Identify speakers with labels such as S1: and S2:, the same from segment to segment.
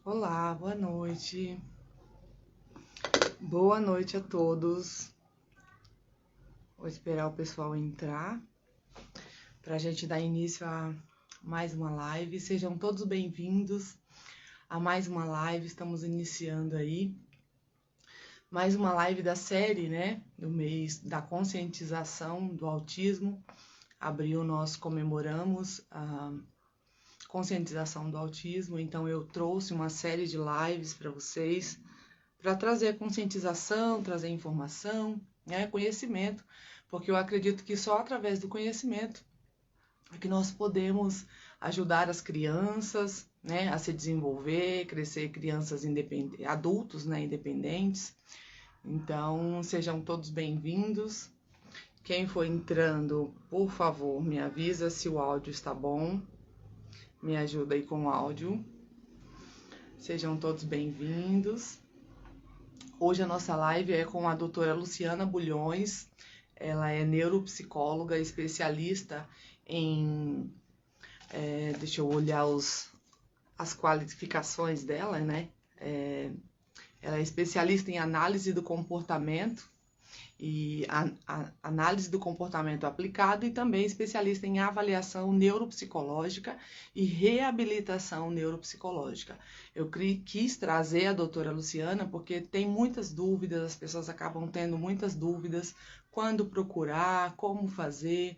S1: Olá, boa noite. Boa noite a todos. Vou esperar o pessoal entrar para a gente dar início a mais uma live. Sejam todos bem-vindos a mais uma live. Estamos iniciando aí mais uma live da série, né? Do mês da conscientização do autismo. Abril nós comemoramos a conscientização do autismo, então eu trouxe uma série de lives para vocês, para trazer conscientização, trazer informação, né, conhecimento, porque eu acredito que só através do conhecimento é que nós podemos ajudar as crianças, né, a se desenvolver, crescer crianças independentes, adultos, né, independentes. Então, sejam todos bem-vindos. Quem for entrando, por favor, me avisa se o áudio está bom. Me ajuda aí com o áudio. Sejam todos bem-vindos. Hoje a nossa live é com a doutora Luciana Bulhões. Ela é neuropsicóloga, especialista em... deixa eu olhar as qualificações dela, né? Ela é especialista em análise do comportamento e análise do comportamento aplicado e também especialista em avaliação neuropsicológica e reabilitação neuropsicológica. Eu quis trazer a doutora Luciana porque tem muitas dúvidas, as pessoas acabam tendo muitas dúvidas quando procurar, como fazer,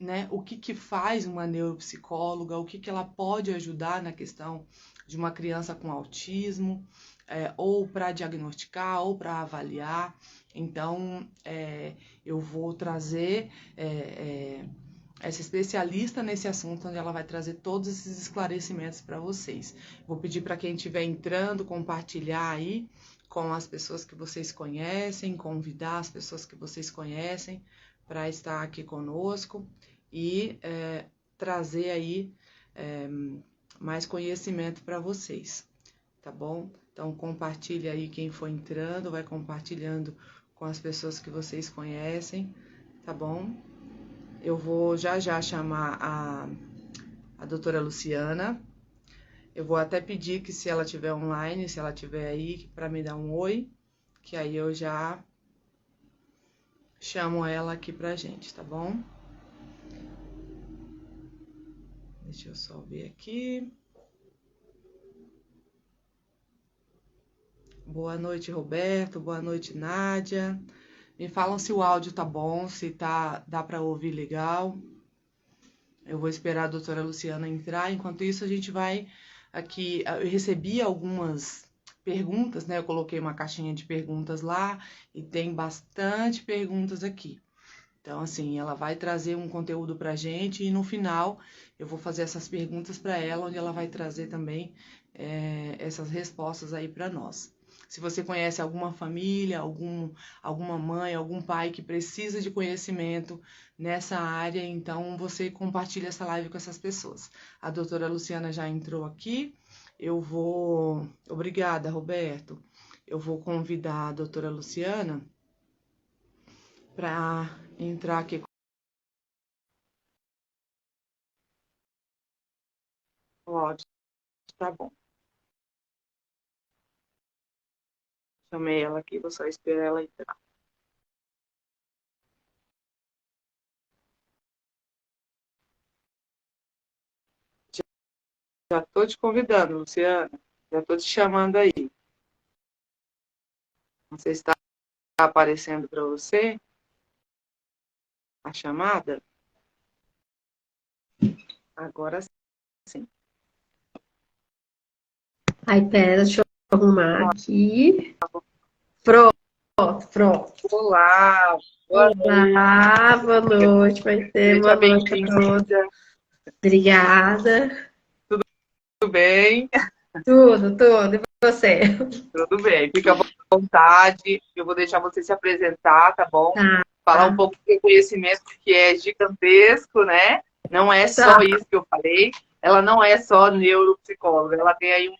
S1: né? O que faz uma neuropsicóloga, o que ela pode ajudar na questão de uma criança com autismo, ou para diagnosticar, ou para avaliar. Então, eu vou trazer essa especialista nesse assunto, onde ela vai trazer todos esses esclarecimentos para vocês. Vou pedir para quem estiver entrando, compartilhar aí com as pessoas que vocês conhecem, convidar as pessoas que vocês conhecem para estar aqui conosco e trazer aí mais conhecimento para vocês, tá bom? Então, compartilhe aí quem for entrando, vai compartilhando com as pessoas que vocês conhecem, tá bom? Eu vou já chamar a doutora Luciana. Eu vou até pedir que se ela estiver online, se ela estiver aí, para me dar um oi, que aí eu já chamo ela aqui pra gente, tá bom? Deixa eu só ver aqui. Boa noite, Roberto. Boa noite, Nádia. Me falam se o áudio tá bom, se dá para ouvir legal. Eu vou esperar a doutora Luciana entrar. Enquanto isso, a gente vai aqui. Eu recebi algumas perguntas, né? Eu coloquei uma caixinha de perguntas lá e tem bastante perguntas aqui. Então, assim, ela vai trazer um conteúdo pra gente e no final eu vou fazer essas perguntas para ela, onde ela vai trazer também essas respostas aí para nós. Se você conhece alguma família, alguma mãe, algum pai que precisa de conhecimento nessa área, então você compartilha essa live com essas pessoas. A doutora Luciana já entrou aqui. Obrigada, Roberto. Eu vou convidar a doutora Luciana para entrar aqui. O áudio tá bom. Chamei ela aqui, vou só esperar ela entrar. Já tô te convidando, Luciana. Já tô te chamando aí. Não sei se está aparecendo para você a chamada. Agora sim.
S2: Ai, pera, deixa eu arrumar aqui. Pronto, pronto.
S1: Olá, boa
S2: Olá, boa noite, vai ter
S1: Seja
S2: boa noite a todos.
S1: bem-vinda.
S2: Obrigada.
S1: Tudo bem?
S2: Tudo. E você?
S1: Tudo bem. Fica à vontade. Eu vou deixar você se apresentar, tá bom? Falar um pouco do seu conhecimento, que é gigantesco, né? Não é só
S2: Tá.
S1: isso que eu falei. Ela não é só neuropsicóloga. Ela tem aí um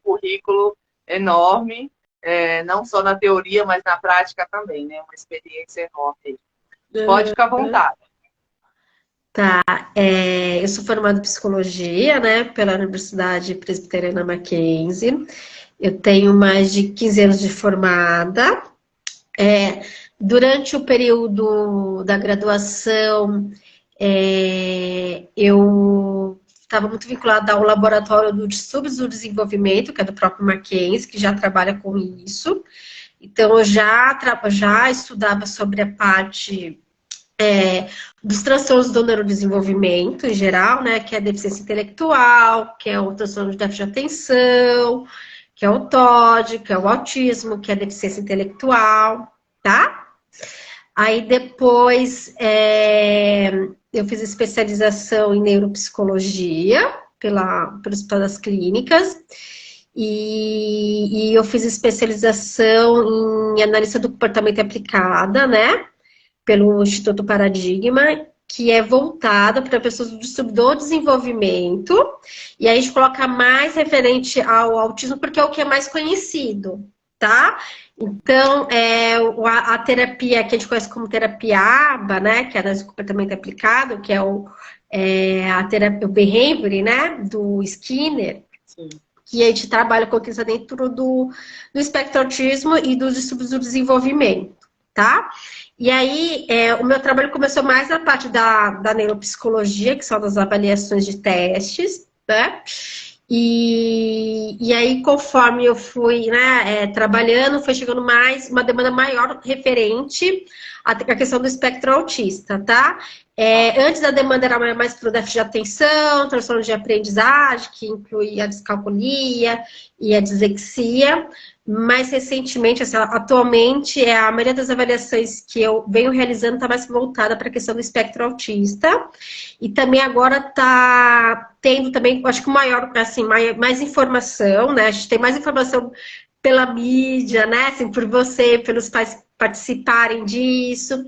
S1: currículo enorme, não só na teoria, mas na prática também, né? Uma experiência enorme. Pode ficar à vontade.
S2: Eu sou formada em psicologia, né, pela Universidade Presbiteriana Mackenzie. Eu tenho mais de 15 anos de formada. Durante o período da graduação, eu estava muito vinculada ao laboratório do distúrbios do desenvolvimento, que é do próprio Mackenzie, que já trabalha com isso. Então, eu já estudava sobre a parte dos transtornos do neurodesenvolvimento em geral, né, que é a deficiência intelectual, que é o transtorno de déficit de atenção, que é o TOD, que é o autismo, que é a deficiência intelectual, tá? Aí depois eu fiz especialização em neuropsicologia pelos Hospital das Clínicas e eu fiz especialização em analista do comportamento aplicada, né? Pelo Instituto Paradigma, que é voltada para pessoas do distúrbio do desenvolvimento, e aí a gente coloca mais referente ao autismo, porque é o que é mais conhecido, tá? Então, a terapia que a gente conhece como terapia ABA, né, que é a do comportamento aplicado, que é a terapia, o Behavior, né, do Skinner, sim, que a gente trabalha com isso dentro do espectro autismo e dos distúrbios do desenvolvimento, tá? E aí, o meu trabalho começou mais na parte da neuropsicologia, que são das avaliações de testes, né? E aí, conforme eu fui, né, trabalhando, foi chegando uma demanda maior referente à questão do espectro autista, tá? Antes a demanda era mais para o déficit de atenção, transtorno de aprendizagem, que inclui a descalculia e a dislexia. Mais recentemente, assim, atualmente, a maioria das avaliações que eu venho realizando está mais voltada para a questão do espectro autista. E também agora está tendo também, acho que maior, assim, mais informação, né? A gente tem mais informação pela mídia, né? Assim, por você, pelos pais participarem disso.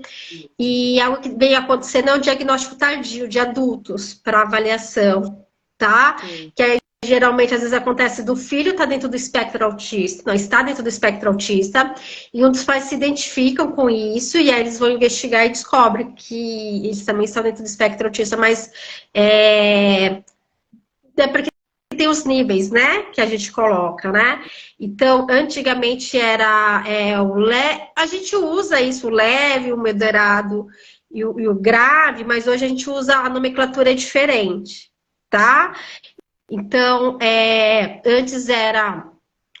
S2: E algo que vem acontecendo é o diagnóstico tardio de adultos para avaliação, tá? Sim. Que aí, geralmente, às vezes acontece do filho estar dentro do espectro autista, não está dentro do espectro autista, e um dos pais se identificam com isso, e aí eles vão investigar e descobrem que eles também estão dentro do espectro autista, mas é porque tem os níveis, né, que a gente coloca, né? Então, antigamente era a gente usa isso, o leve, o moderado e o grave, mas hoje a gente usa a nomenclatura diferente, tá? Então, antes era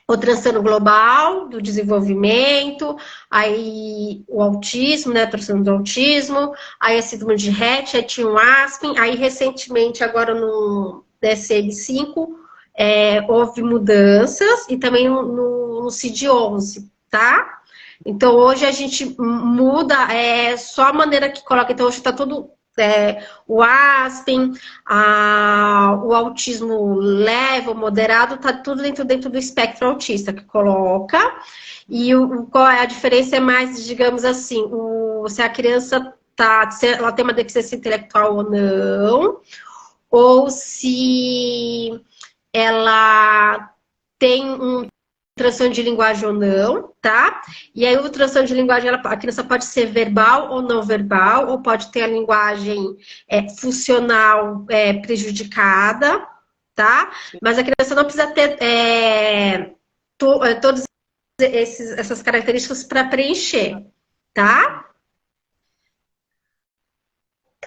S2: o transtorno global do desenvolvimento, aí o autismo, né, transtorno do autismo, aí a síndrome de Rett, aí tinha o Aspen, aí recentemente, agora no DSM-5, houve mudanças, e também no CID-11, tá? Então, hoje a gente muda, só a maneira que coloca, então hoje está tudo... o Aspen, o autismo leve, o moderado, tá tudo dentro do espectro autista que coloca. E qual é a diferença? É mais, digamos assim, se a criança se ela tem uma deficiência intelectual ou não, ou se ela tem um transtorno de linguagem ou não, tá? E aí o transtorno de linguagem, a criança pode ser verbal ou não verbal, ou pode ter a linguagem funcional prejudicada, tá? Mas a criança não precisa ter todas essas características para preencher, tá?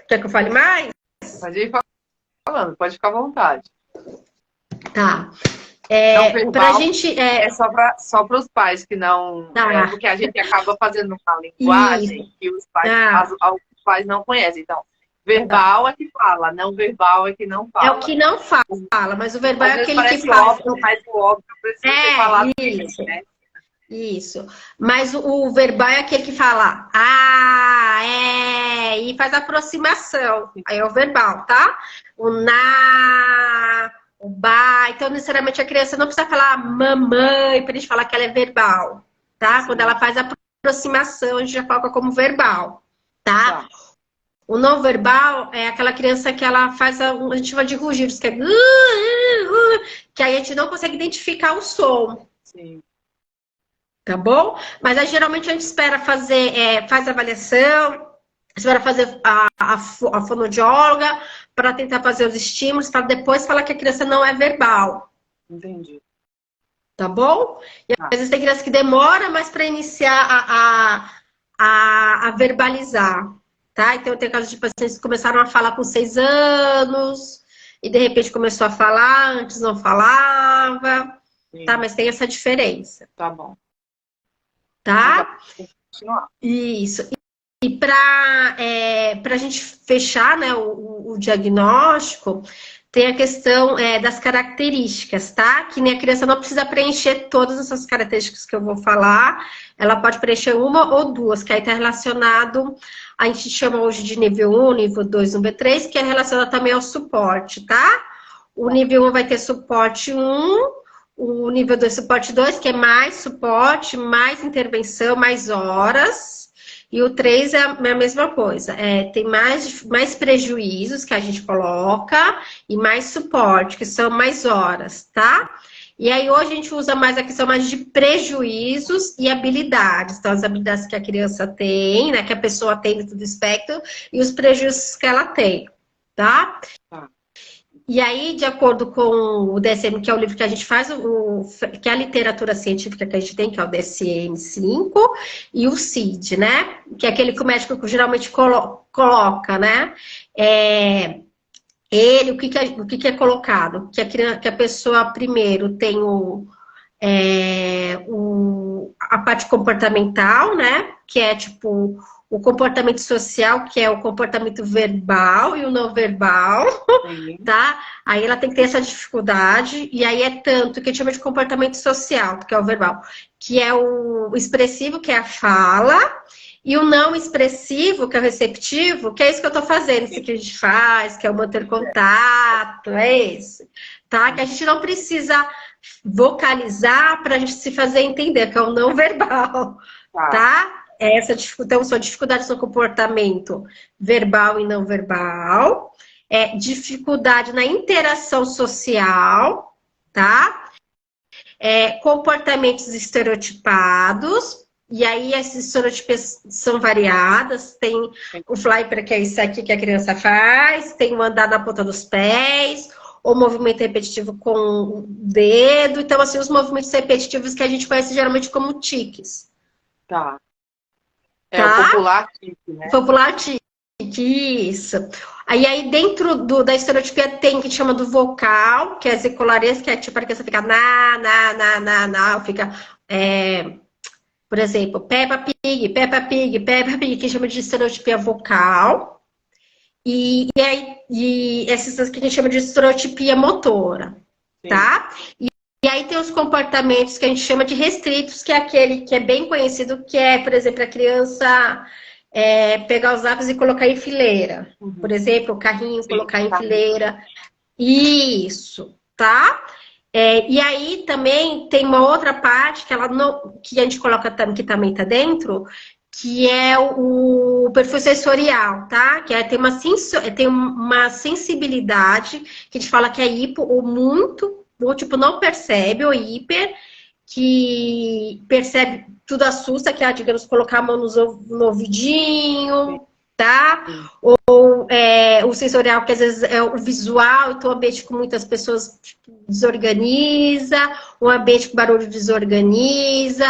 S2: Quer que eu fale mais?
S3: Pode ir falando, pode ficar à vontade.
S2: Tá.
S3: Então,
S2: pra gente,
S3: só para os pais que não...
S2: Tá.
S3: porque a gente acaba fazendo uma linguagem
S2: Isso.
S3: que os pais não conhecem. Então, verbal é que fala, não verbal é que não fala.
S2: É o que não fala, mas o verbal é aquele que
S3: fala.
S2: óbvio,
S3: mas o óbvio precisa ser falado.
S2: Isso.
S3: Né?
S2: Isso. Mas o verbal é aquele que fala e faz aproximação. Aí é o verbal, tá? O na, o ba. Então, necessariamente, a criança não precisa falar mamãe para a gente falar que ela é verbal, tá? Sim. Quando ela faz a aproximação, a gente já coloca como verbal, tá? O não verbal é aquela criança que ela faz a gente chama de rugidos, que é que aí a gente não consegue identificar o som.
S3: Sim.
S2: Tá bom? Mas aí geralmente a gente espera faz a avaliação, Você vai fazer a fonoaudióloga para tentar fazer os estímulos, para depois falar que a criança não é verbal.
S3: Entendi.
S2: Tá bom? E às vezes tem criança que demora mais para iniciar a verbalizar, tá? Então tem casos de pacientes que começaram a falar com 6 anos e de repente começou a falar, antes não falava,
S3: Sim.
S2: tá? Mas tem essa diferença.
S3: Tá bom.
S2: Tá?
S3: Continuar.
S2: Isso. E para a gente fechar, né, o diagnóstico, tem a questão das características, tá? Que nem a criança não precisa preencher todas essas características que eu vou falar, ela pode preencher uma ou duas, que aí está relacionado, a gente chama hoje de nível 1, nível 2, nível 3, que é relacionado também ao suporte, tá? O nível 1 vai ter suporte 1, o nível 2, suporte 2, que é mais suporte, mais intervenção, mais horas. E o 3 é a mesma coisa. Tem mais prejuízos que a gente coloca e mais suporte, que são mais horas, tá? E aí hoje a gente usa mais a questão mais de prejuízos e habilidades. Então, as habilidades que a criança tem, né? Que a pessoa tem dentro do espectro e os prejuízos que ela tem, tá? E aí, de acordo com o DSM, que é o livro que a gente faz, que é a literatura científica que a gente tem, que é o DSM-5, e o CID, né? Que é aquele que o médico geralmente coloca, né? O que é colocado? Que a pessoa, primeiro, tem a parte comportamental, né? Que é, tipo, o comportamento social, que é o comportamento verbal e o não verbal, tá? Aí ela tem que ter essa dificuldade, e aí é tanto que a gente chama de comportamento social, que é o verbal, que é o expressivo, que é a fala, e o não expressivo, que é o receptivo, que é isso que eu tô fazendo, isso que a gente faz, que é o manter contato, é esse, tá? Que a gente não precisa vocalizar para a gente se fazer entender, que é o não verbal, tá? Então, são dificuldades no comportamento verbal e não verbal, dificuldade na interação social, tá? Comportamentos estereotipados, e aí essas estereotipias são variadas, tem o flyer, que é isso aqui que a criança faz, tem o andar na ponta dos pés, ou movimento repetitivo com o dedo, então assim, os movimentos repetitivos que a gente conhece geralmente como tiques.
S3: Tá.
S2: Tá?
S3: O popular tique, né?
S2: Popular tique, isso. Aí dentro da estereotipia tem que chama do vocal, que é zicolarias, que é tipo a criança fica fica, por exemplo, Peppa Pig, Peppa Pig, Peppa Pig, que chama de estereotipia vocal. E essas que a gente chama de estereotipia motora, tá? E aí tem os comportamentos que a gente chama de restritos, que é aquele que é bem conhecido, que é, por exemplo, a criança pegar os lápis e colocar em fileira. Por exemplo, o carrinho, colocar em fileira. Isso, tá? E aí também tem uma outra parte que a gente coloca, que também tá dentro, que é o perfil sensorial, tá? Que tem uma sensibilidade, que a gente fala que é hipo ou muito, ou tipo, não percebe, ou hiper, que percebe, tudo assusta, que é, digamos, colocar a mão no ouvidinho, tá? Ou o sensorial, que às vezes é o visual, então o ambiente com muitas pessoas desorganiza, o ambiente com barulho desorganiza,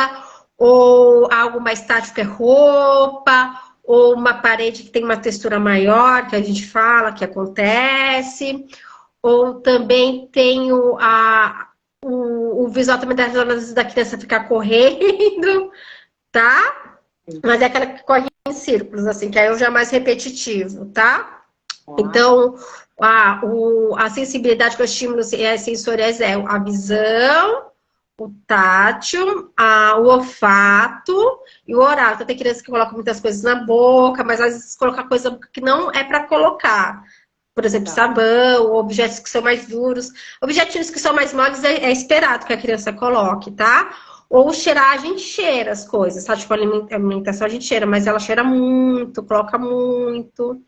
S2: ou algo mais tático é roupa, ou uma parede que tem uma textura maior, que a gente fala, que acontece, ou também tem o visual também das zonas da criança ficar correndo, tá? Mas é aquela que corre em círculos, assim, que aí já é mais repetitivo, tá? Então, a sensibilidade com os estímulos sensoriais é a visão, o tátil, o olfato e o oral. Então, tem crianças que colocam muitas coisas na boca, mas às vezes colocar coisa que não é para colocar. Por exemplo, sabão, objetos que são mais duros. Objetinhos que são mais moles é esperado que a criança coloque, tá? Ou cheirar, a gente cheira as coisas, tá? Tipo, alimentação a gente cheira, mas ela cheira muito, coloca muito,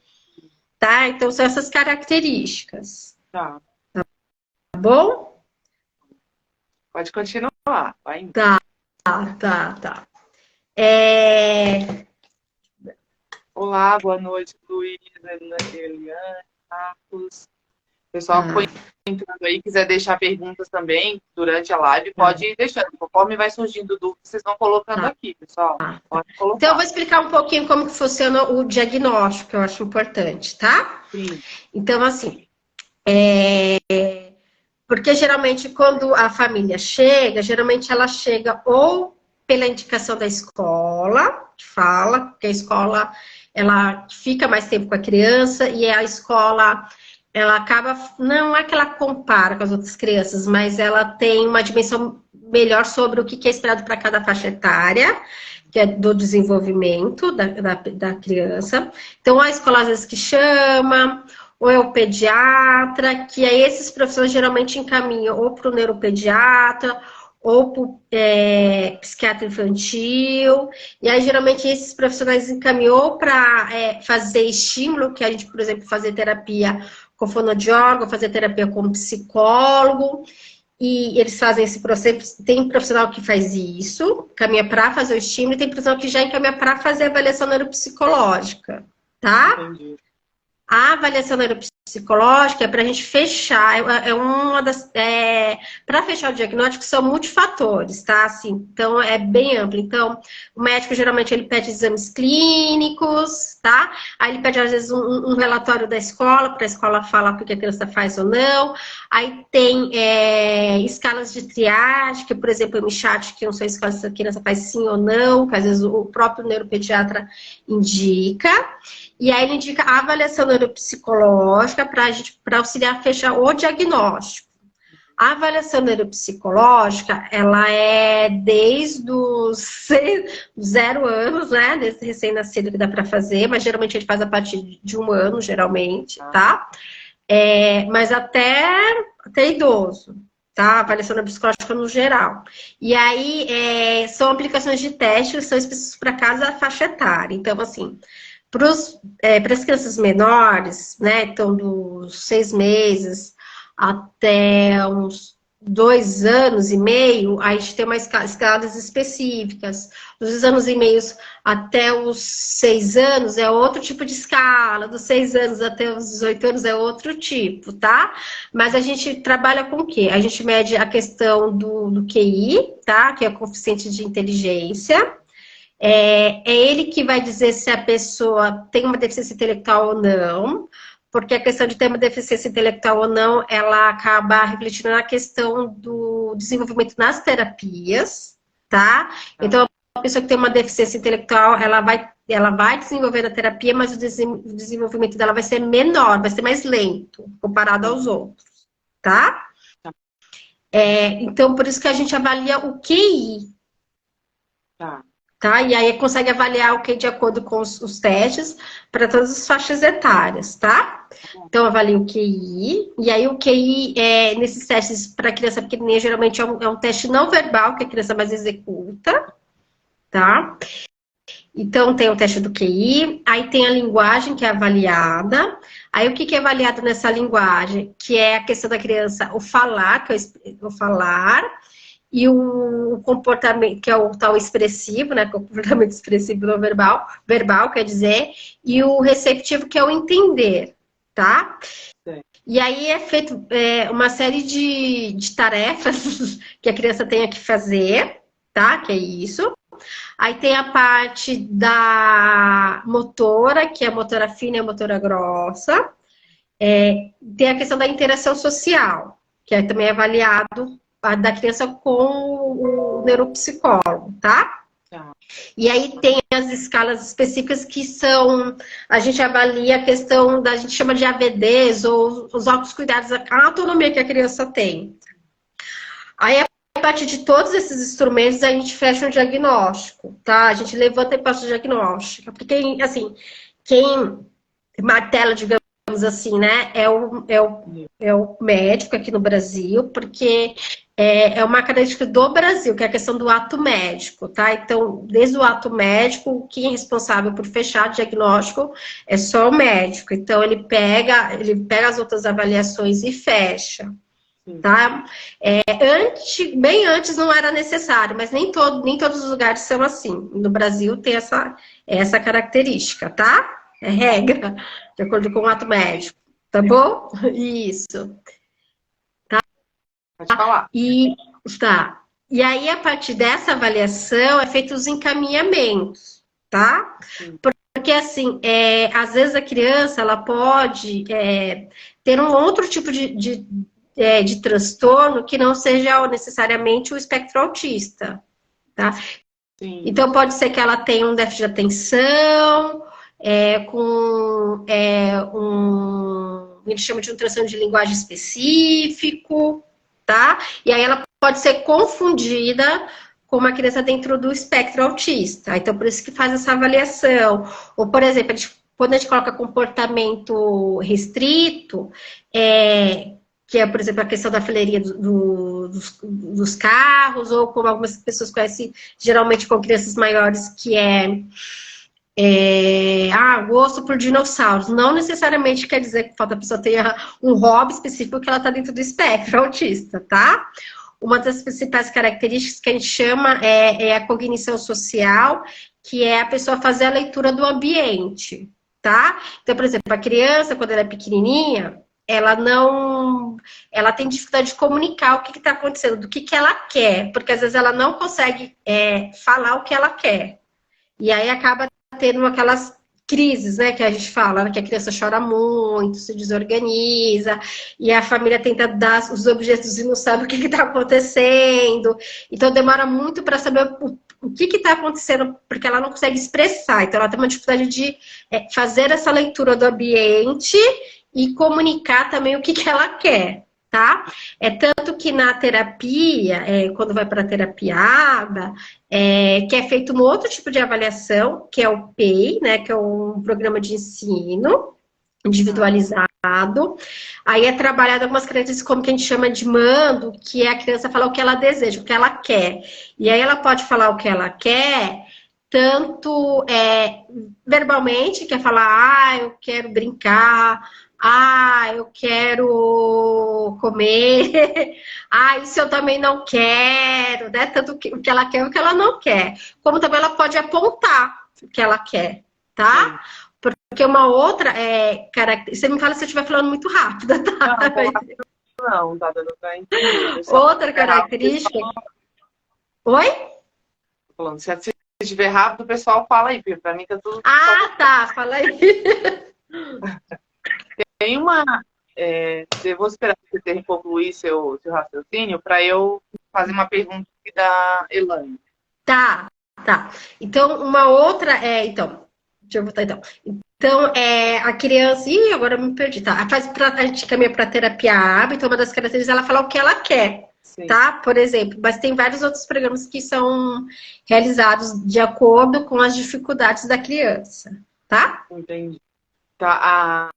S2: tá? Então, são essas características.
S3: Tá.
S2: Tá bom?
S3: Pode continuar. Vai indo.
S2: Tá.
S3: Olá, boa noite, Luísa, Eliane, Marcos. Pessoal que foi entrando aí, quiser deixar perguntas também durante a live, pode ir deixando. Conforme vai surgindo dúvidas, vocês vão colocando aqui, pessoal. Pode colocar.
S2: Então, eu vou explicar um pouquinho como que funciona o diagnóstico, que eu acho importante, tá?
S3: Sim.
S2: Então, assim, porque geralmente quando a família chega, geralmente ela chega ou pela indicação da escola, que fala, porque a escola, ela fica mais tempo com a criança e a escola, ela acaba, não é que ela compara com as outras crianças, mas ela tem uma dimensão melhor sobre o que é esperado para cada faixa etária, que é do desenvolvimento da criança. Então, a escola às vezes que chama, ou é o pediatra, que aí esses profissionais geralmente encaminham ou para o neuropediatra, ou para o psiquiatra infantil, e aí geralmente esses profissionais encaminhou para fazer estímulo, que a gente, por exemplo, fazer terapia com fonoaudiólogo, fazer terapia com psicólogo, e eles fazem esse processo. Tem profissional que faz isso, caminha para fazer o estímulo, e tem profissional que já encaminha para fazer a avaliação neuropsicológica, tá?
S3: Entendi.
S2: A avaliação neuropsicológica é para a gente fechar, para fechar o diagnóstico são multifatores, tá? Assim, então é bem amplo. Então, o médico geralmente ele pede exames clínicos, tá? Aí ele pede às vezes um relatório da escola, para a escola falar o que a criança faz ou não. Aí tem escalas de triagem, que por exemplo, o MCHAT, que não são escalas se a criança faz sim ou não, que às vezes o próprio neuropediatra indica. E aí ele indica a avaliação neuropsicológica para auxiliar a fechar o diagnóstico. A avaliação neuropsicológica, ela é desde os 0 anos, né? Desde recém-nascido que dá para fazer, mas geralmente a gente faz a partir de 1 ano, geralmente, tá? Mas até idoso, tá? A avaliação neuropsicológica no geral. E aí, são aplicações de testes que são específicos para cada faixa etária. Então, assim, para as crianças menores, né, então dos 6 meses até uns 2 anos e meio, a gente tem uma escalas específicas. Dos 2 anos e meio até os 6 anos é outro tipo de escala, dos 6 anos até os 18 anos é outro tipo, tá? Mas a gente trabalha com o quê? A gente mede a questão do QI, tá? Que é o coeficiente de inteligência. É ele que vai dizer se a pessoa tem uma deficiência intelectual ou não, porque a questão de ter uma deficiência intelectual ou não, ela acaba refletindo na questão do desenvolvimento nas terapias, tá? Então, a pessoa que tem uma deficiência intelectual, ela vai desenvolver a terapia, mas o desenvolvimento dela vai ser menor, vai ser mais lento, comparado aos outros, tá? Então, por isso que a gente avalia o QI. Tá? E aí consegue avaliar o QI de acordo com os testes para todas as faixas etárias, tá? Então, avalia o QI. E aí, o QI, nesses testes para criança pequenininha, geralmente é um teste não verbal que a criança mais executa, tá? Então, tem o teste do QI. Aí tem a linguagem, que é avaliada. Aí, o que é avaliado nessa linguagem? Que é a questão da criança, o falar, que é o falar. E o comportamento, que é o tal expressivo, né? Que é o comportamento expressivo não verbal, quer dizer, e o receptivo, que é o entender, tá? Sim. E aí é feito uma série de tarefas que a criança tem que fazer, tá? Que é isso. Aí tem a parte da motora, que é a motora fina e a motora grossa. Tem a questão da interação social, que também é avaliado da criança com o neuropsicólogo, tá? E aí tem as escalas específicas que são, a gente avalia a questão a gente chama de AVDs, ou os autocuidados, a autonomia que a criança tem. Aí, a partir de todos esses instrumentos, a gente fecha um diagnóstico, tá? A gente levanta e passa o diagnóstico. Porque, assim, quem martela, digamos assim, né, é o médico aqui no Brasil, porque é uma característica do Brasil, que é a questão do ato médico, tá? Então, desde o ato médico, quem é responsável por fechar o diagnóstico é só o médico. Então, ele pega as outras avaliações e fecha, tá? Bem antes não era necessário, mas nem todos os lugares são assim. No Brasil tem essa característica, tá? É regra, de acordo com o ato médico, tá bom? Isso.
S3: Pode falar.
S2: Tá. E aí, a partir dessa avaliação, é feito os encaminhamentos, tá? Porque, assim, às vezes a criança, ela pode ter um outro tipo de transtorno que não seja necessariamente o espectro autista, tá?
S3: Sim.
S2: Então, pode ser que ela tenha um déficit de atenção, com a gente chama de um transtorno de linguagem específico, tá? E aí ela pode ser confundida com uma criança dentro do espectro autista. Então, por isso que faz essa avaliação. Ou, por exemplo, quando a gente coloca comportamento restrito, que é, por exemplo, a questão da fileirinha dos carros, ou como algumas pessoas conhecem, geralmente com crianças maiores, que gosto por dinossauros. Não necessariamente quer dizer que a pessoa tenha um hobby específico que ela está dentro do espectro autista, tá? Uma das principais características que a gente chama é a cognição social, que é a pessoa fazer a leitura do ambiente, tá? Então, por exemplo, a criança, quando ela é pequenininha, ela tem dificuldade de comunicar o que está acontecendo, do que ela quer, porque às vezes ela não consegue falar o que ela quer. E aí acaba tendo aquelas crises, né, que a gente fala, né, que a criança chora muito, se desorganiza, e a família tenta dar os objetos e não sabe o que está acontecendo. Então demora muito para saber o que está acontecendo, porque ela não consegue expressar. Então ela tem uma dificuldade de fazer essa leitura do ambiente e comunicar também o que ela quer, tá? Tanto que na terapia, quando vai para a terapia ABA, que é feito um outro tipo de avaliação, que é o PEI, né? Que é um programa de ensino individualizado. Aí é trabalhado algumas características como que a gente chama de mando, que é a criança falar o que ela deseja, o que ela quer. E aí ela pode falar o que ela quer, tanto verbalmente, quer falar, eu quero brincar, eu quero comer, isso eu também não quero, né? Tanto o que ela quer e o que ela não quer. Como também ela pode apontar o que ela quer, tá? Sim. Porque uma outra característica... Você me fala se eu estiver falando muito rápido, tá?
S3: Não, tá dando pra entender.
S2: Outra característica... Oi?
S3: Tô falando, se estiver rápido, o pessoal fala aí, porque pra mim tá tudo...
S2: Tá, fala aí.
S3: Tem uma... eu vou esperar você concluir seu raciocínio para eu fazer uma pergunta aqui da Elaine.
S2: Tá. Então, uma outra... deixa eu botar então. Então, a criança... Ih, agora eu me perdi, tá? A gente caminha para terapia ABA, então uma das características é ela falar o que ela quer. Sim. Tá? Por exemplo, mas tem vários outros programas que são realizados de acordo com as dificuldades da criança, tá?
S3: Entendi. Tá,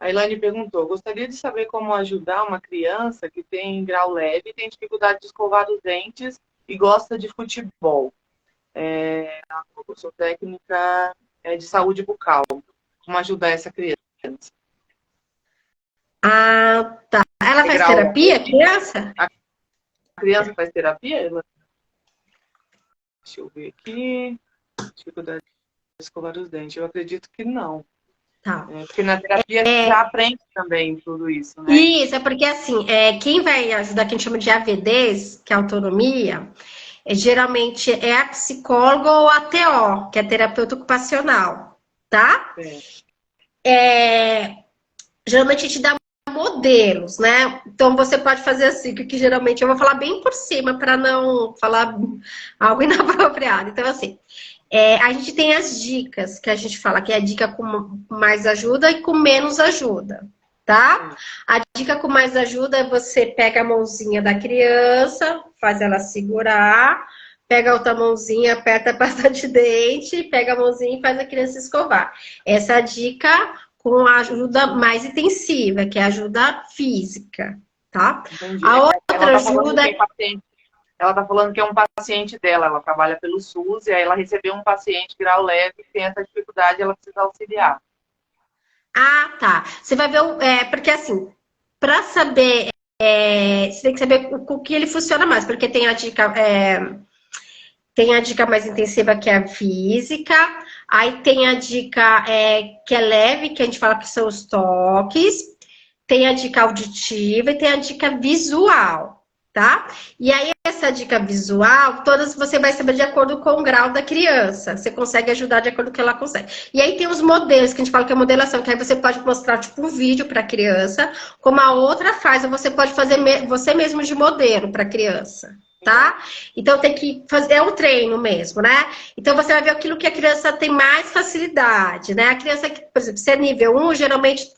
S3: a Elaine perguntou, gostaria de saber como ajudar uma criança que tem grau leve, tem dificuldade de escovar os dentes e gosta de futebol. Eu sou técnica de saúde bucal. Como ajudar essa criança?
S2: Tá. Ela faz terapia, a criança?
S3: A criança faz terapia? Deixa eu ver aqui. Dificuldade de escovar os dentes. Eu acredito que não.
S2: Tá.
S3: Porque na terapia já aprende também tudo isso, né?
S2: Isso, porque assim, quem vai ajudar, que a gente chama de AVDs, que é autonomia, geralmente é a psicóloga ou a TO, que é terapeuta ocupacional, tá? Geralmente a gente dá modelos, né? Então você pode fazer assim, que geralmente eu vou falar bem por cima para não falar algo inapropriado. Então, assim, a gente tem as dicas que a gente fala, que é a dica com mais ajuda e com menos ajuda, tá? A dica com mais ajuda é você pega a mãozinha da criança, faz ela segurar, pega a outra mãozinha, aperta a pasta de dente, pega a mãozinha e faz a criança escovar. Essa é a dica com a ajuda mais intensiva, que é a ajuda física, tá?
S3: Entendi.
S2: A outra ajuda...
S3: Ela está falando que é um paciente dela, ela trabalha pelo SUS, e aí ela recebeu um paciente grau leve que tem essa dificuldade, ela precisa auxiliar.
S2: Tá. Você vai ver, porque assim, para saber você tem que saber o que ele funciona mais, porque tem a dica, mais intensiva, que é a física, aí tem a dica que é leve, que a gente fala que são os toques, tem a dica auditiva e tem a dica visual, tá? E aí, essa dica visual, todas você vai saber de acordo com o grau da criança. Você consegue ajudar de acordo com o que ela consegue. E aí tem os modelos, que a gente fala que é modelação, que aí você pode mostrar, tipo, um vídeo para a criança, como a outra faz, ou você pode fazer você mesmo de modelo para a criança. Tá? Então tem que fazer, é um treino mesmo, né? Então você vai ver aquilo que a criança tem mais facilidade, né? A criança que, por exemplo, se é nível 1, geralmente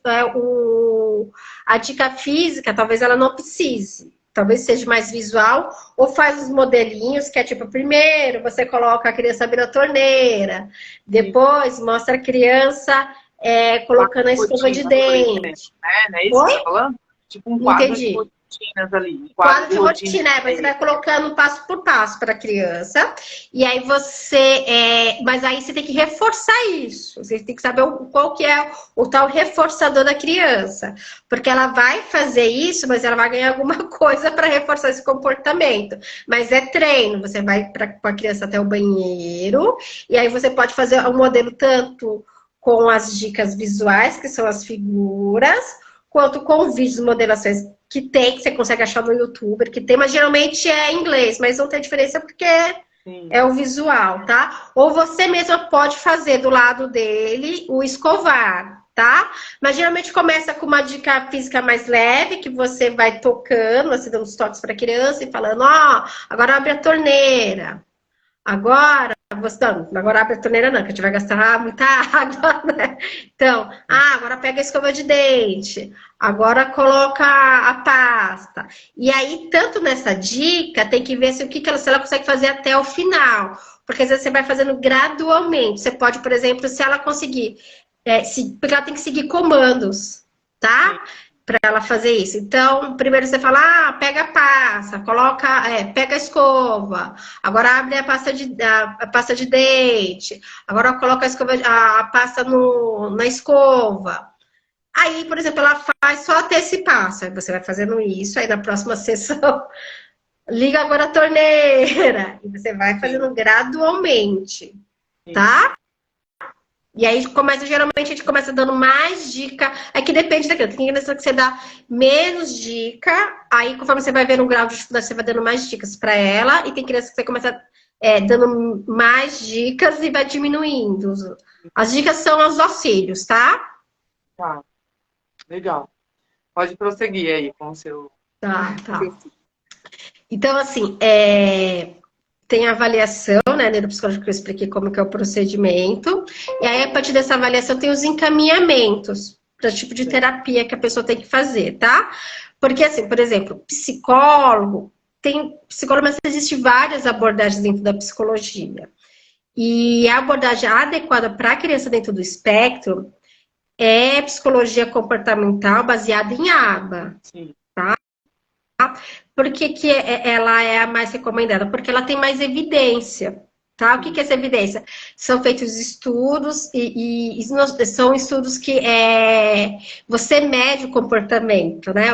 S2: a dica física, talvez ela não precise. Talvez seja mais visual, ou faz os modelinhos, que é tipo, primeiro você coloca a criança abrindo a torneira, depois mostra a criança colocando a escova de dente.
S3: Não é isso que você tá falando? Tipo um quadro de rotinas ali. Um
S2: quadro de rotina, você vai colocando passo por passo para a criança. E aí mas aí você tem que reforçar isso. Você tem que saber qual que é o tal reforçador da criança. Porque ela vai fazer isso, mas ela vai ganhar alguma coisa para reforçar esse comportamento. Mas é treino. Você vai com a criança até o banheiro. E aí você pode fazer um modelo tanto com as dicas visuais, que são as figuras, quanto com vídeos, modelações que você consegue achar no YouTube, que tem, mas geralmente é em inglês, mas não tem diferença porque é o visual, tá? Ou você mesma pode fazer do lado dele o escovar, tá? Mas geralmente começa com uma dica física mais leve, que você vai tocando, você dando os toques para a criança e falando, agora abre a torneira. Agora abre a torneira não, que a gente vai gastar muita água, né? Então, agora pega a escova de dente. Agora coloca a pasta. E aí, tanto nessa dica, tem que ver se ela consegue fazer até o final. Porque às vezes você vai fazendo gradualmente. Você pode, por exemplo, se ela conseguir... porque ela tem que seguir comandos, tá? Para ela fazer isso. Então, primeiro você fala, pega a pasta, pega a escova, agora abre a pasta de dente, agora coloca a pasta na escova. Aí, por exemplo, ela faz só até esse passo, aí você vai fazendo isso, aí na próxima sessão, liga agora a torneira, e você vai fazendo gradualmente, tá? E aí, geralmente, a gente começa dando mais dica. É que depende daquilo. Tem criança que você dá menos dica. Aí, conforme você vai vendo o grau de dificuldade, você vai dando mais dicas para ela. E tem criança que você começa dando mais dicas e vai diminuindo. As dicas são os auxílios, tá?
S3: Tá. Legal. Pode prosseguir aí com o seu...
S2: Tá. Então, assim, tem a avaliação, né, neuropsicológica, que eu expliquei como que é o procedimento. E aí, a partir dessa avaliação, tem os encaminhamentos para o tipo de terapia que a pessoa tem que fazer, tá? Porque, assim, por exemplo, mas existem várias abordagens dentro da psicologia. E a abordagem adequada para a criança dentro do espectro é psicologia comportamental baseada em ABA. Sim. Tá? Por que ela é a mais recomendada? Porque ela tem mais evidência, tá? O que é essa evidência? São feitos estudos e são estudos que você mede o comportamento, né?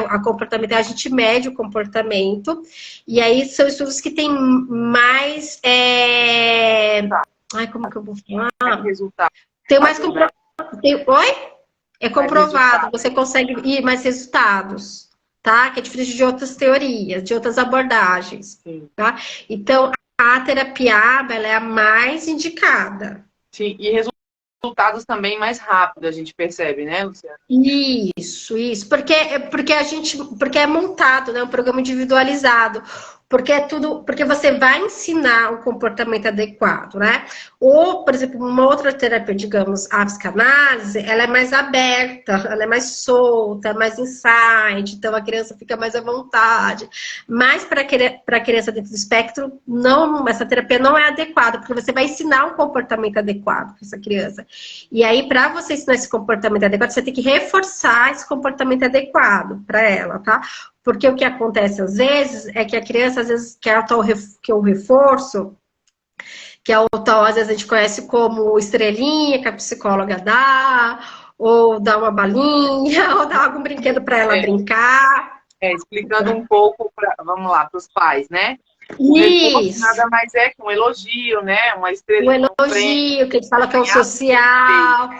S2: A gente mede o comportamento e aí são estudos que têm mais... como que eu vou falar?
S3: Resultado.
S2: Tem mais comprovado. Oi? É comprovado, você consegue ir mais resultados. Tá? Que é diferente de outras teorias, de outras abordagens. Sim. Tá? Então, a terapia ABA, ela é a mais indicada.
S3: Sim, e resultados também mais rápidos, a gente percebe, né, Luciana?
S2: Isso. Porque é montado, né? Um programa individualizado. Porque você vai ensinar um comportamento adequado, né? Ou, por exemplo, uma outra terapia, digamos, a psicanálise, ela é mais aberta, ela é mais solta, é mais insight, então a criança fica mais à vontade. Mas para a criança dentro do espectro, essa terapia não é adequada, porque você vai ensinar um comportamento adequado para essa criança. E aí, para você ensinar esse comportamento adequado, você tem que reforçar esse comportamento adequado para ela, tá? Porque o que acontece às vezes é que a criança, às vezes, quer o reforço, que é o tal, às vezes a gente conhece como estrelinha, que a psicóloga dá, ou dá uma balinha, ou dá algum brinquedo para ela brincar.
S3: explicando um pouco, vamos lá, para os pais, né? O reforço nada mais é que um elogio, né? Uma estrelinha.
S2: Um elogio, que a gente fala que é o social.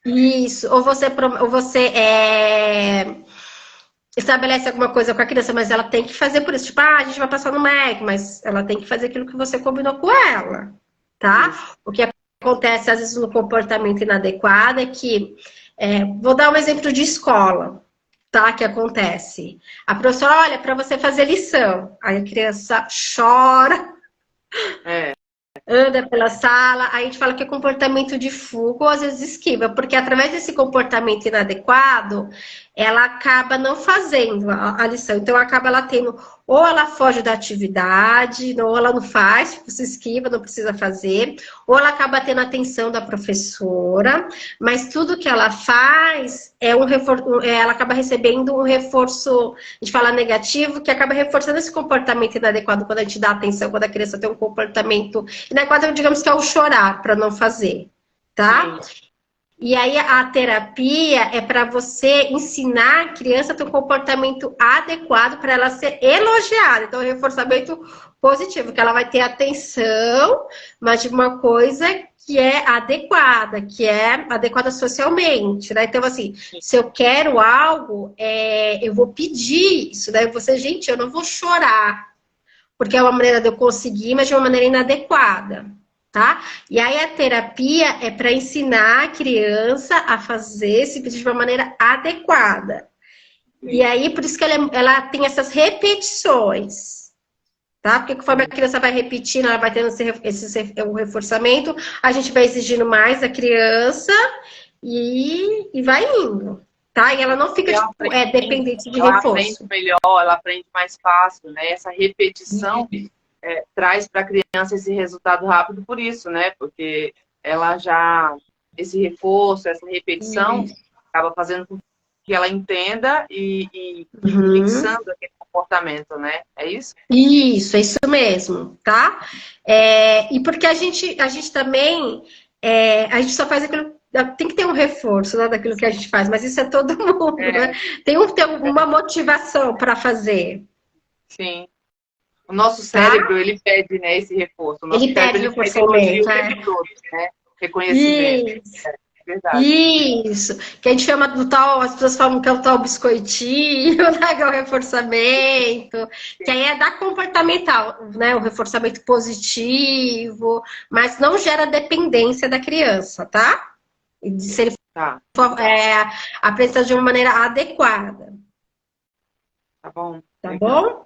S2: Isso. Ou você estabelece alguma coisa com a criança, mas ela tem que fazer por isso. Tipo, a gente vai passar no Mac, mas ela tem que fazer aquilo que você combinou com ela, tá? Isso. O que acontece, às vezes, no comportamento inadequado é que... vou dar um exemplo de escola, tá? Que acontece. A professora, olha, para você fazer lição. Aí a criança chora. Anda pela sala, aí a gente fala que é comportamento de fuga ou às vezes esquiva, porque através desse comportamento inadequado, ela acaba não fazendo a lição. Então, acaba ela tendo, ou ela foge da atividade, ou ela não faz, tipo, se esquiva, não precisa fazer, ou ela acaba tendo a atenção da professora, mas tudo que ela faz é um reforço, ela acaba recebendo um reforço, a gente fala negativo, que acaba reforçando esse comportamento inadequado quando a gente dá atenção, quando a criança tem um comportamento inadequado, digamos que é o chorar para não fazer, tá? Sim. E aí a terapia é para você ensinar a criança a ter um comportamento adequado para ela ser elogiada. Então, reforçamento positivo, que ela vai ter atenção, mas de uma coisa que é adequada socialmente, né? Então, assim, se eu quero algo, eu vou pedir isso, daí você, gente, eu não vou chorar, porque é uma maneira de eu conseguir, mas de uma maneira inadequada. Tá? E aí a terapia é para ensinar a criança a fazer esse pedido de uma maneira adequada. E aí, por isso que ela tem essas repetições. Tá? Porque conforme a criança vai repetindo, ela vai tendo o reforçamento, a gente vai exigindo mais da criança e vai indo. Tá? E ela não fica dependente de reforço.
S3: Ela aprende melhor, ela aprende mais fácil, né? Essa repetição... traz para a criança esse resultado rápido por isso, né? Porque ela já, esse reforço, essa repetição, acaba fazendo com que ela entenda e fixando aquele comportamento, né? É isso?
S2: Isso, é isso mesmo, tá? E porque a gente também, a gente só faz aquilo, tem que ter um reforço, né, daquilo que a gente faz, mas isso é todo mundo, né? Tem uma motivação para fazer.
S3: Sim. O nosso cérebro, ele pede, né, esse reforço. O nosso
S2: ele pede
S3: elogio o tempo todo, né? Reconhecimento.
S2: Isso. Verdade. Isso. Que a gente chama do tal, as pessoas falam que é o tal biscoitinho, né, que é o reforçamento. Que aí é da comportamental, né? O reforçamento positivo, mas não gera dependência da criança, tá? E se ele for apresentado de uma maneira adequada.
S3: Tá bom.
S2: Tá bom?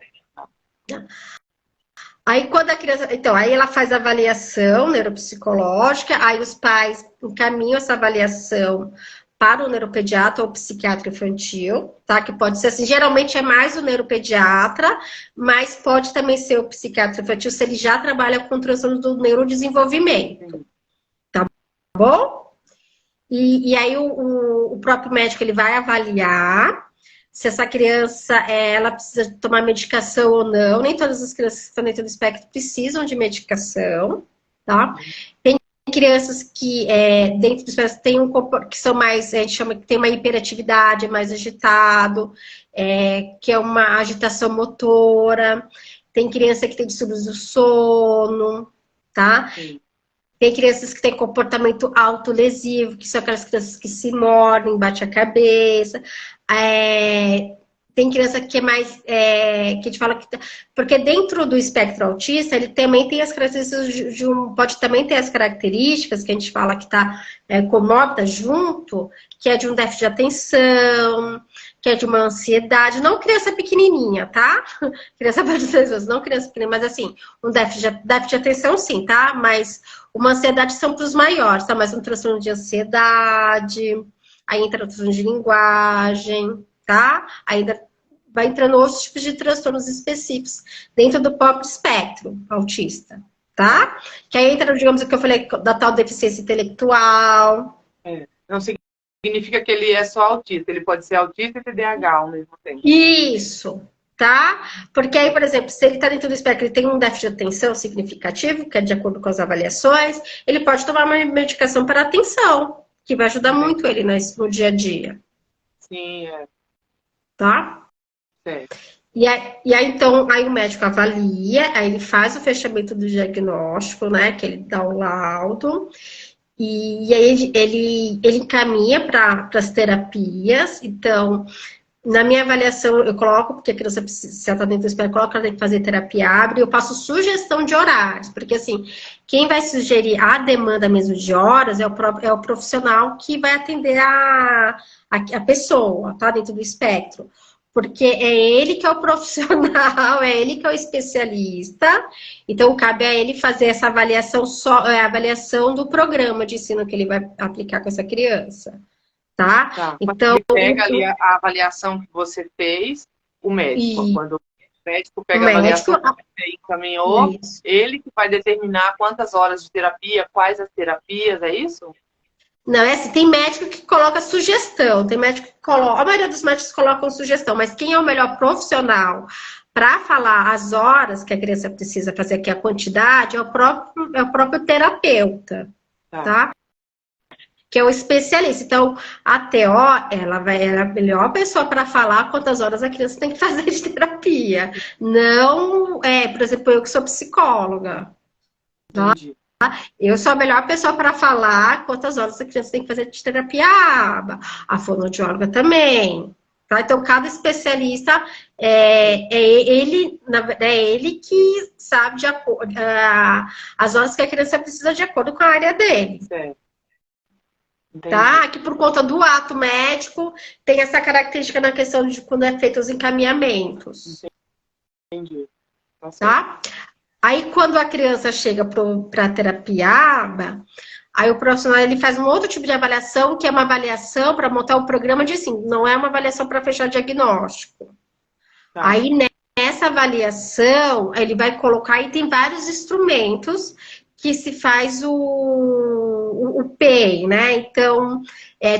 S2: Aí quando a criança, então, aí ela faz a avaliação neuropsicológica, aí os pais encaminham essa avaliação para o neuropediatra ou psiquiatra infantil, tá? Que pode ser assim, geralmente é mais o neuropediatra, mas pode também ser o psiquiatra infantil se ele já trabalha com transtorno do neurodesenvolvimento, tá bom? E aí o próprio médico ele vai avaliar se essa criança ela precisa tomar medicação ou não. Nem todas as crianças que estão dentro do espectro precisam de medicação, tá? Tem crianças que dentro do espectro que são mais, a gente chama que tem uma hiperatividade, é mais agitado, que é uma agitação motora. Tem criança que tem distúrbios do sono, tá? Sim. Tem crianças que têm comportamento autolesivo, que são aquelas crianças que se mordem, batem a cabeça. Tem criança que é mais... que a gente fala que... Porque dentro do espectro autista, ele também tem as características pode também ter as características que a gente fala que está comórbida junto, que é de um déficit de atenção, que é de uma ansiedade. Não criança pequenininha, tá? Criança de 6 anos, não criança pequenininha, mas assim, um déficit de atenção sim, tá? Mas uma ansiedade são para os maiores, tá? Mas um transtorno de ansiedade... Aí entra transtorno de linguagem, tá? Ainda vai entrando outros tipos de transtornos específicos dentro do próprio espectro autista, tá? Que aí entra, digamos, o que eu falei da tal deficiência intelectual.
S3: Não significa que ele é só autista, ele pode ser autista e TDAH ao mesmo tempo.
S2: Isso, tá? Porque aí, por exemplo, se ele tá dentro do espectro, ele tem um déficit de atenção significativo, que é de acordo com as avaliações, ele pode tomar uma medicação para atenção, que vai ajudar muito ele no dia a dia.
S3: Sim,
S2: Tá?
S3: Certo.
S2: Então, aí o médico avalia, aí ele faz o fechamento do diagnóstico, né? Que ele dá o laudo. E aí ele encaminha para as terapias. Então, na minha avaliação, eu coloco, porque a criança precisa, se ela está dentro do espelho, eu coloco ela tem que fazer terapia abre, eu passo sugestão de horários, porque assim, quem vai sugerir a demanda mesmo de horas é o profissional que vai atender a pessoa, tá? Dentro do espectro. Porque é ele que é o profissional, é ele que é o especialista, então cabe a ele fazer essa avaliação, a avaliação do programa de ensino que ele vai aplicar com essa criança. Tá?
S3: Então, ele pega ali a avaliação que você fez, o médico. Quando o médico pega a avaliação que você encaminhou, ele que vai determinar quantas horas de terapia, quais as terapias, é isso?
S2: Não, é assim, tem médico que coloca sugestão, tem médico que coloca, a maioria dos médicos colocam sugestão, mas quem é o melhor profissional para falar as horas que a criança precisa fazer, que é a quantidade, é o próprio terapeuta, tá? Que é o especialista. Então, a TO, ela é a melhor pessoa para falar quantas horas a criança tem que fazer de terapia. Não, por exemplo, eu que sou psicóloga. Tá? Eu sou a melhor pessoa para falar quantas horas a criança tem que fazer de terapia. A fonoaudióloga também. Tá? Então, cada especialista, ele que sabe as horas que a criança precisa de acordo com a área dele.
S3: Certo.
S2: Tá? Que por conta do ato médico tem essa característica na questão de quando é feito os encaminhamentos.
S3: Entendi.
S2: Tá? Aí quando a criança chega para a terapia aba, aí o profissional ele faz um outro tipo de avaliação, que é uma avaliação para montar o programa de ensino, não é uma avaliação para fechar diagnóstico. Tá. Aí nessa avaliação, ele vai colocar, e tem vários instrumentos que se faz o PEI, né? Então,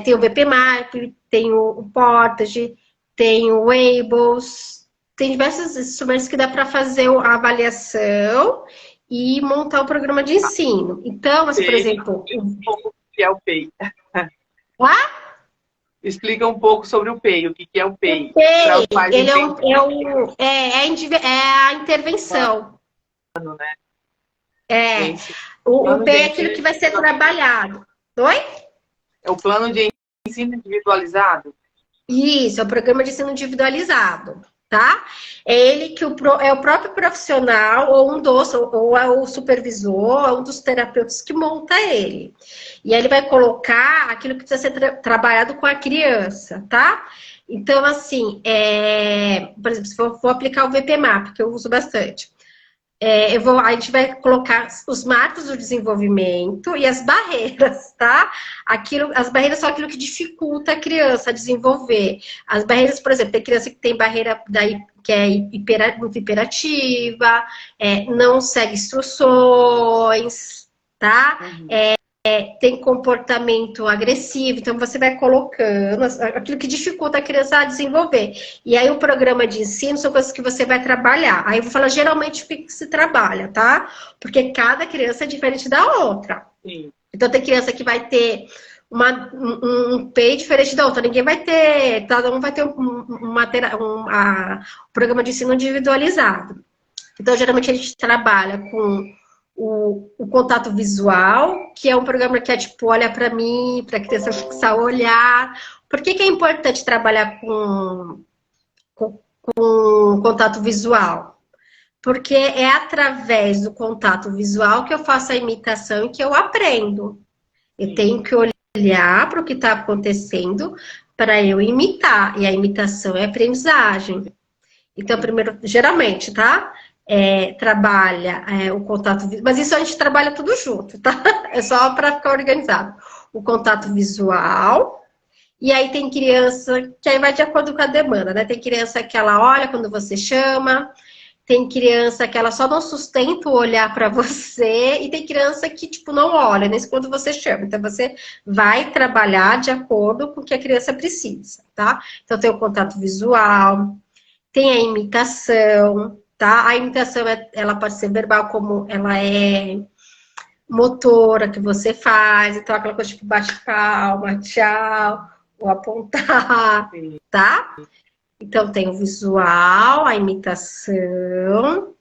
S2: tem o VP-Mark, tem o Portage, tem o Wables, tem diversos instrumentos que dá para fazer a avaliação e montar o programa de ensino. Então, assim, por exemplo...
S3: Um pouco o que é o PEI. Explica um pouco sobre o PEI, o que é o PEI.
S2: O PEI, ele é a intervenção.
S3: Né?
S2: O PEI é aquilo que vai ser trabalhado. Oi?
S3: É o plano de ensino individualizado?
S2: Isso, é o programa de ensino individualizado. Tá? É ele que é o próprio profissional, ou é o supervisor, ou um dos terapeutas que monta ele. E aí ele vai colocar aquilo que precisa ser trabalhado com a criança, tá? Então, assim, por exemplo, se for aplicar o VP-MAP, que eu uso bastante, a gente vai colocar os marcos do desenvolvimento e as barreiras, tá? As barreiras são aquilo que dificulta a criança a desenvolver. As barreiras, por exemplo, tem criança que tem barreira que é muito hiperativa, não segue instruções, tá? Tem comportamento agressivo, então você vai colocando aquilo que dificulta a criança a desenvolver. E aí o programa de ensino são coisas que você vai trabalhar. Aí eu vou falar geralmente o que se trabalha, tá? Porque cada criança é diferente da outra.
S3: Sim.
S2: Então tem criança que vai ter um PEI diferente da outra. Ninguém vai ter, cada um vai ter um programa de ensino individualizado. Então geralmente a gente trabalha com o contato visual, que é um programa que é tipo, olha para mim, para a criança fixar o olhar. Por que é importante trabalhar com contato visual? Porque é através do contato visual que eu faço a imitação e que eu aprendo. Eu tenho que olhar para o que está acontecendo para eu imitar. E a imitação é aprendizagem. Então, primeiro, geralmente, tá? Trabalha o contato visual, mas isso a gente trabalha tudo junto, tá? É só para ficar organizado. O contato visual, e aí tem criança que aí vai de acordo com a demanda, né? Tem criança que ela olha quando você chama, tem criança que ela só não sustenta o olhar para você, e tem criança que, tipo, não olha, nem quando você chama. Então, você vai trabalhar de acordo com o que a criança precisa, tá? Então, tem o contato visual, tem a imitação, tá? A imitação, ela pode ser verbal, como ela é motora, que você faz. Então, aquela coisa tipo bate palma, tchau, ou apontar, tá? Então, tem o visual, a imitação.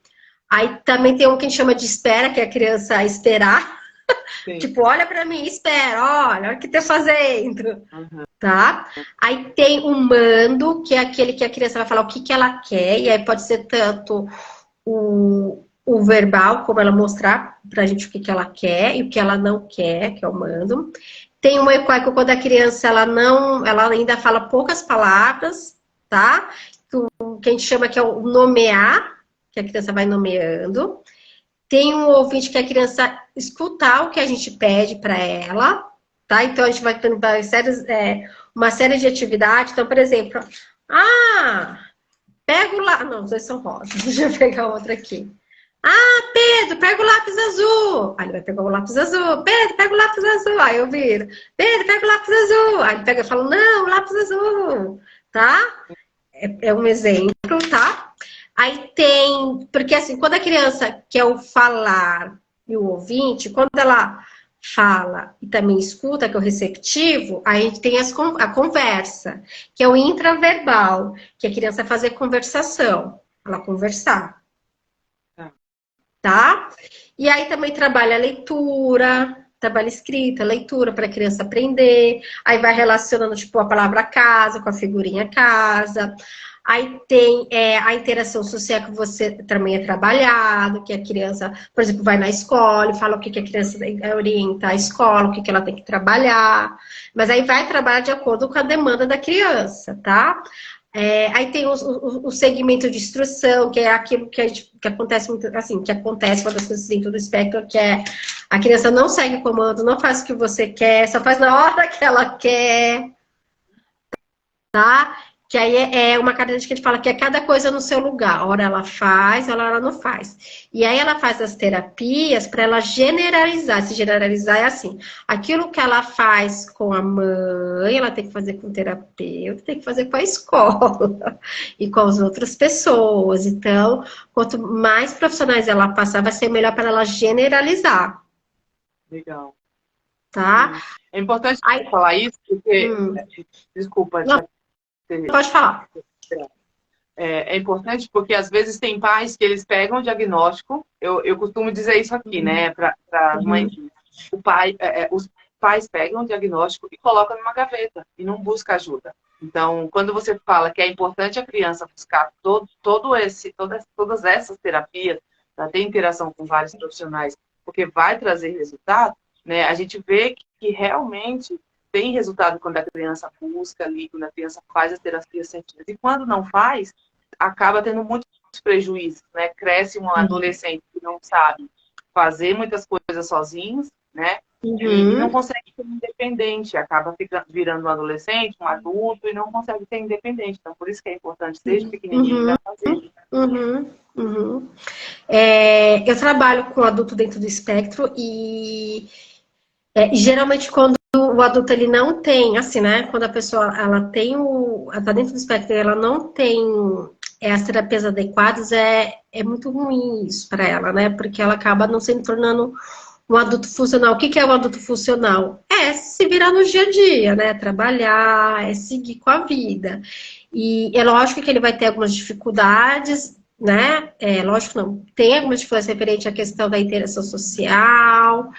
S2: Aí também tem um que a gente chama de espera, que é a criança esperar.
S3: Sim.
S2: Tipo, olha pra mim, espera, olha o que tá fazendo.
S3: Uhum.
S2: Tá? Aí tem o mando, que é aquele que a criança vai falar o que que ela quer. E aí pode ser tanto o verbal, como ela mostrar pra gente o que que ela quer e o que ela não quer, que é o mando. Tem o equaico quando a criança ela ainda fala poucas palavras, tá? O que a gente chama que é o nomear, que a criança vai nomeando. Tem um ouvinte que a criança escutar o que a gente pede para ela, tá? Então a gente vai tendo uma série de atividades. Então, por exemplo, pega o lápis. Não, os dois são rosas. Deixa eu pegar outra aqui. Pedro, pega o lápis azul. Aí ele vai pegar o lápis azul. Pedro, pega o lápis azul. Aí eu viro. Pedro, pega o lápis azul. Aí ele pega e fala, não, lápis azul. Tá? É um exemplo, tá? Aí tem... Porque assim, quando a criança quer o falar e o ouvinte, quando ela fala e também escuta, que é o receptivo, aí a gente tem a conversa, que é o intraverbal, que a criança fazer conversação. Ela conversar. Tá? E aí também trabalha a leitura, trabalha escrita, leitura para a criança aprender. Aí vai relacionando, tipo, a palavra casa com a figurinha casa. Aí tem a interação social que você também é trabalhado, que a criança, por exemplo, vai na escola e fala o que a criança orienta a escola, o que ela tem que trabalhar. Mas aí vai trabalhar de acordo com a demanda da criança, tá? Aí tem o segmento de instrução, que é aquilo que acontece muito, assim, que acontece quando as coisas dentro do espectro, que é a criança não segue o comando, não faz o que você quer, só faz na hora que ela quer, tá? Que aí é uma característica que a gente fala que é cada coisa no seu lugar. Hora ela faz, hora ela não faz. E aí ela faz as terapias para ela generalizar. Se generalizar é assim, aquilo que ela faz com a mãe, ela tem que fazer com o terapeuta, tem que fazer com a escola e com as outras pessoas. Então, quanto mais profissionais ela passar, vai ser melhor para ela generalizar.
S3: Legal.
S2: Tá?
S3: É importante falar isso, porque... Desculpa,
S2: não, pode falar.
S3: É importante porque às vezes tem pais que eles pegam o diagnóstico, eu costumo dizer isso aqui, né, para as mães. Os pais pegam o diagnóstico e colocam numa gaveta e não buscam ajuda. Então, quando você fala que é importante a criança buscar todas essas terapias, para ter interação com vários profissionais, porque vai trazer resultado, né, a gente vê que realmente tem resultado quando a criança busca ali, quando a criança faz as terapias científicas. E quando não faz, acaba tendo muitos prejuízos, né? Cresce um adolescente que não sabe fazer muitas coisas sozinho, né? E não consegue ser independente, acaba virando um adolescente, um adulto, e não consegue ser independente. Então, por isso que é importante, desde pequenininho, já fazer.
S2: Eu trabalho com adulto dentro do espectro e geralmente quando o adulto ele não tem, assim, né? Quando a pessoa ela tá dentro do espectro e ela não tem as terapias adequadas, é muito ruim isso para ela, né? Porque ela acaba não se tornando um adulto funcional. O que é um adulto funcional? É se virar no dia a dia, né? Trabalhar, é seguir com a vida. E é lógico que ele vai ter algumas dificuldades, né? Lógico não. Tem algumas dificuldades referentes à questão da interação social,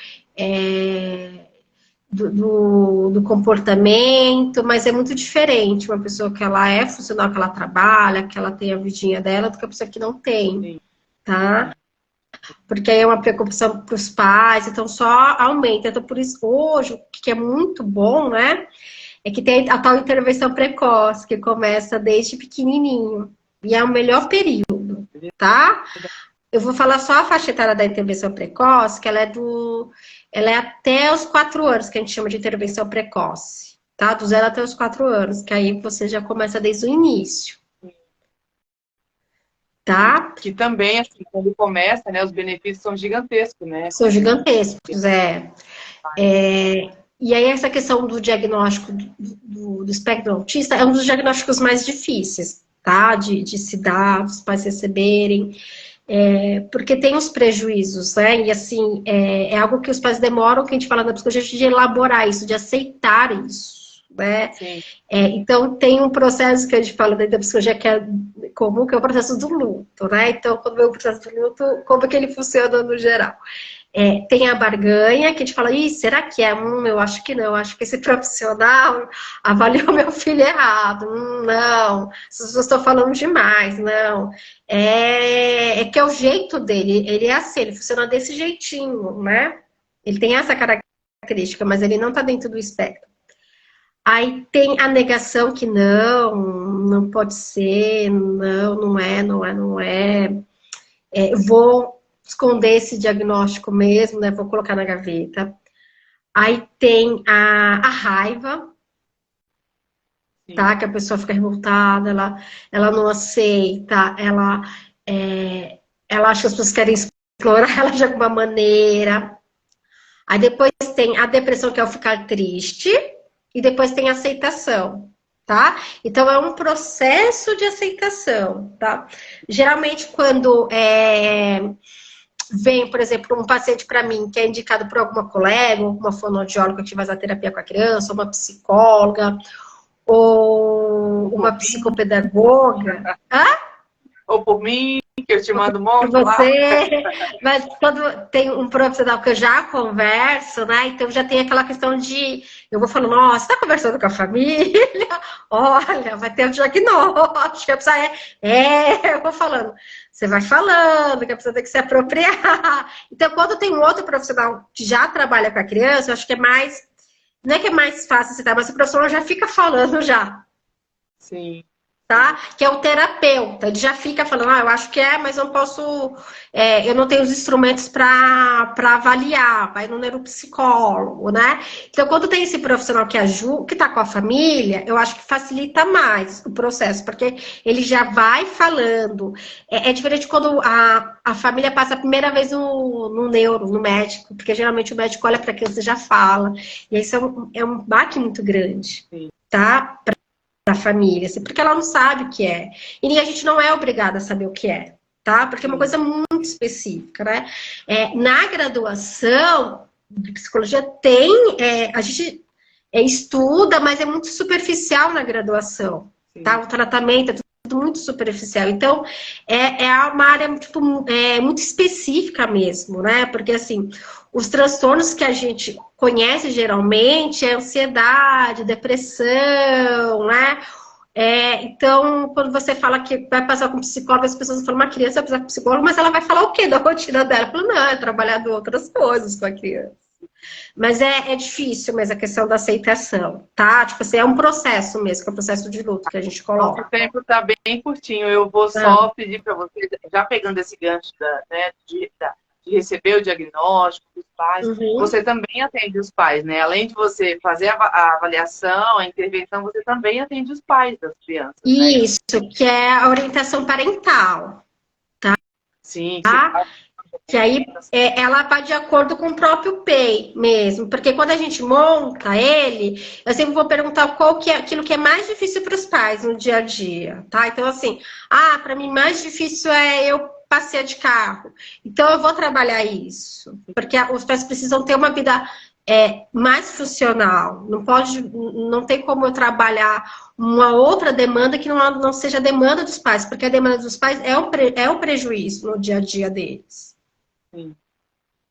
S2: do comportamento, mas é muito diferente uma pessoa que ela é funcional, que ela trabalha, que ela tem a vidinha dela, do que a pessoa que não tem, tá? Porque aí é uma preocupação para os pais, então só aumenta. Então, por isso, hoje, o que é muito bom, né, é que tem a tal intervenção precoce, que começa desde pequenininho, e é o melhor período, tá? Eu vou falar só a faixa etária da intervenção precoce, que ela é até os 4 anos, que a gente chama de intervenção precoce, tá? Do 0 até os 4 anos, que aí você já começa desde o início. Tá?
S3: Que também, assim, quando começa, né, os benefícios são gigantescos, né?
S2: São gigantescos, E aí essa questão do diagnóstico do espectro autista é um dos diagnósticos mais difíceis, tá? De se dar, dos pais receberem. Porque tem os prejuízos, né? E assim, é algo que os pais demoram, que a gente fala na psicologia, de elaborar isso, de aceitar isso, né?
S3: Sim.
S2: Então, tem um processo que a gente fala dentro da psicologia que é comum, que é o processo do luto, né? Então, quando vem o processo do luto, como é que ele funciona no geral? Tem a barganha, que a gente fala, será que é? Eu acho que não, acho que esse profissional avaliou meu filho errado. Não, as pessoas estão falando demais, não. Que é o jeito dele, ele é assim, ele funciona desse jeitinho, né? Ele tem essa característica, mas ele não está dentro do espectro. Aí tem a negação que não pode ser, não é. Eu vou esconder esse diagnóstico mesmo, né? Vou colocar na gaveta. Aí tem a raiva, tá? Que a pessoa fica revoltada, ela não aceita, ela acha que as pessoas querem explorar ela de alguma maneira. Aí depois tem a depressão, que é o ficar triste, e depois tem a aceitação, tá? Então é um processo de aceitação, tá? Geralmente quando vem, por exemplo, um paciente para mim que é indicado por alguma colega, ou uma fonoaudióloga que vai fazer terapia com a criança, ou uma psicóloga, ou uma psicopedagoga.
S3: Ou por mim, que eu te mando um monte
S2: você, mas quando tem um profissional que eu já converso, né? Então já tem aquela questão de, eu vou falando, nossa, você tá conversando com a família? Olha, vai ter um diagnóstico, a pessoa eu vou falando. Você vai falando, que a pessoa tem que se apropriar. Então, quando tem um outro profissional que já trabalha com a criança, eu acho que é mais, não é que é mais fácil aceitar, mas o profissional já fica falando já.
S3: Sim.
S2: Tá? Que é o terapeuta, ele já fica falando, eu acho que mas eu não posso, eu não tenho os instrumentos para avaliar, vai no neuropsicólogo, né? Então, quando tem esse profissional que ajuda, que tá com a família, eu acho que facilita mais o processo, porque ele já vai falando. É diferente quando a família passa a primeira vez no neuro, no médico, porque geralmente o médico olha para a criança e já fala, e isso é um baque muito grande, tá? Da família, assim, porque ela não sabe o que é. E a gente não é obrigada a saber o que é, tá? Porque é uma coisa muito específica, né? Na graduação de psicologia a gente estuda, mas é muito superficial na graduação, tá? O tratamento é tudo muito superficial. Então, é uma área muito específica mesmo, né? Porque, assim, os transtornos que a gente conhece geralmente é ansiedade, depressão, né? Então, quando você fala que vai passar com psicólogo, as pessoas falam, uma criança vai passar com psicólogo, mas ela vai falar o quê da rotina dela? Eu falo, não, é trabalhado outras coisas com a criança. Mas é difícil mesmo a questão da aceitação, tá? Tipo assim, é um processo mesmo, que é um processo de luto que a gente coloca.
S3: O tempo tá bem curtinho, eu vou só pedir para você, já pegando esse gancho de receber o diagnóstico dos pais, você também atende os pais, né? Além de você fazer a avaliação, a intervenção, você também atende os pais das crianças.
S2: Isso, né? Que é a orientação parental, tá?
S3: Sim.
S2: Que aí ela vai de acordo com o próprio PEI mesmo, porque quando a gente monta ele, eu sempre vou perguntar qual que é aquilo que é mais difícil para os pais no dia a dia, tá? Então assim, para mim mais difícil é eu passear de carro. Então eu vou trabalhar isso, porque os pais precisam ter uma vida mais funcional. Não tem como eu trabalhar uma outra demanda que não seja a demanda dos pais, porque a demanda dos pais é um prejuízo no dia a dia deles.
S3: Sim.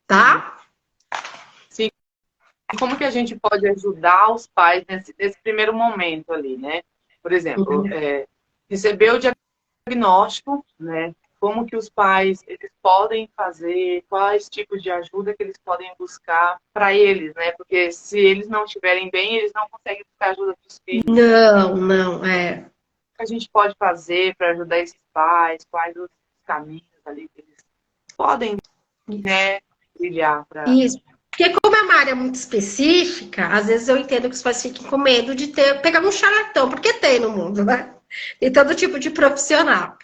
S2: Tá?
S3: Sim. E como que a gente pode ajudar os pais nesse primeiro momento ali, né? Por exemplo, receber o diagnóstico, né? Como que os pais eles podem fazer, quais tipos de ajuda que eles podem buscar para eles, né? Porque se eles não estiverem bem, eles não conseguem buscar ajuda para os filhos.
S2: Não,
S3: O que a gente pode fazer para ajudar esses pais? Quais os caminhos ali que eles podem, né, trilhar para...
S2: Isso. Porque como é uma área muito específica, às vezes eu entendo que os pais fiquem com medo de pegar um charlatão, porque tem no mundo, né? Tem todo tipo de profissional.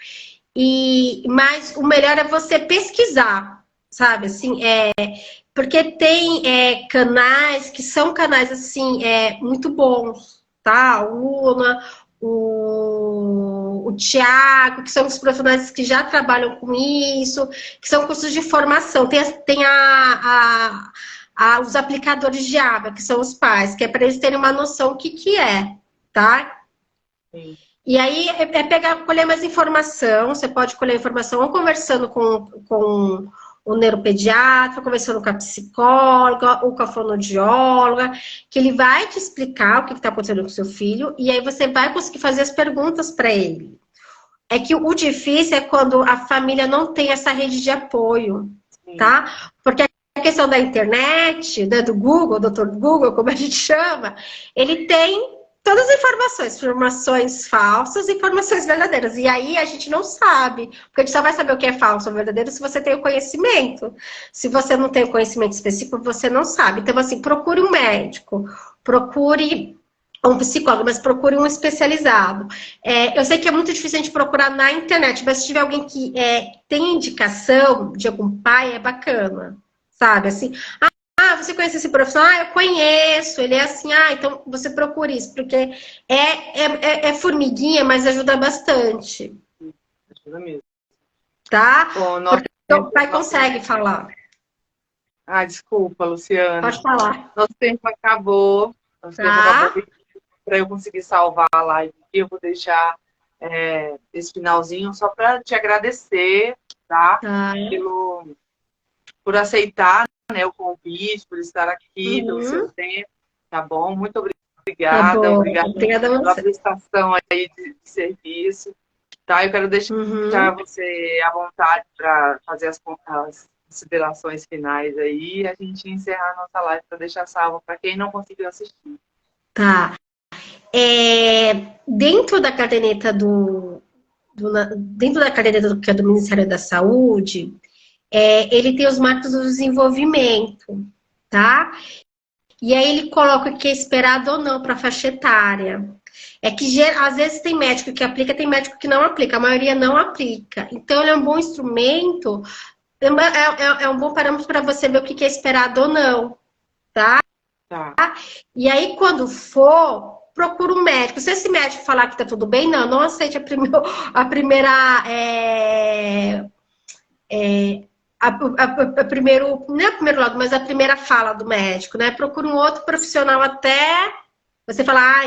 S2: Mas o melhor é você pesquisar, sabe? Assim, porque tem canais que são canais assim, muito bons, tá? O Luna, o Tiago, que são os profissionais que já trabalham com isso, que são cursos de formação. Tem os aplicadores de água, que são os pais, que é para eles terem uma noção do que é, tá?
S3: Sim.
S2: E aí colher mais informação, você pode colher informação ou conversando com o neuropediatra, conversando com a psicóloga ou com a fonoaudióloga, que ele vai te explicar o que está acontecendo com o seu filho, e aí você vai conseguir fazer as perguntas para ele. É que o difícil é quando a família não tem essa rede de apoio, tá? Porque a questão da internet, né, do Google, Dr. Google, como a gente chama, ele tem todas as informações falsas e informações verdadeiras. E aí a gente não sabe, porque a gente só vai saber o que é falso ou verdadeiro se você tem o conhecimento. Se você não tem o conhecimento específico, você não sabe. Então, assim, procure um médico, procure um psicólogo, mas procure um especializado. Eu sei que é muito difícil a gente procurar na internet, mas se tiver alguém que tem indicação de algum pai, é bacana, sabe? Assim, você conhece esse profissional? Eu conheço, ele é assim, então você procura isso, porque é formiguinha, mas ajuda bastante.
S3: Ajuda mesmo.
S2: Tá?
S3: Bom,
S2: porque o pai consegue falar.
S3: Desculpa, Luciana.
S2: Pode falar.
S3: Nosso tempo acabou. Para eu conseguir salvar a live aqui, eu vou deixar esse finalzinho só para te agradecer, tá? Por aceitar, né, o convite, por estar aqui, pelo seu tempo, tá bom? Muito obrigada.
S2: Tá bom.
S3: Obrigada pela prestação aí de serviço, tá? Eu quero deixar você à vontade para fazer as considerações finais aí e a gente encerrar a nossa live para deixar salvo para quem não conseguiu assistir.
S2: Tá. Dentro da caderneta dentro da caderneta que é do Ministério da Saúde, ele tem os marcos do desenvolvimento, tá? E aí ele coloca o que é esperado ou não para a faixa etária. É que às vezes tem médico que aplica, tem médico que não aplica, a maioria não aplica. Então ele é um bom instrumento, é um bom parâmetro para você ver o que é esperado ou não, tá? E aí quando for, procura um médico. Se esse médico falar que tá tudo bem, não aceite a primeira primeiro, não é o primeiro lado, mas a primeira fala do médico, né? Procura um outro profissional até você falar,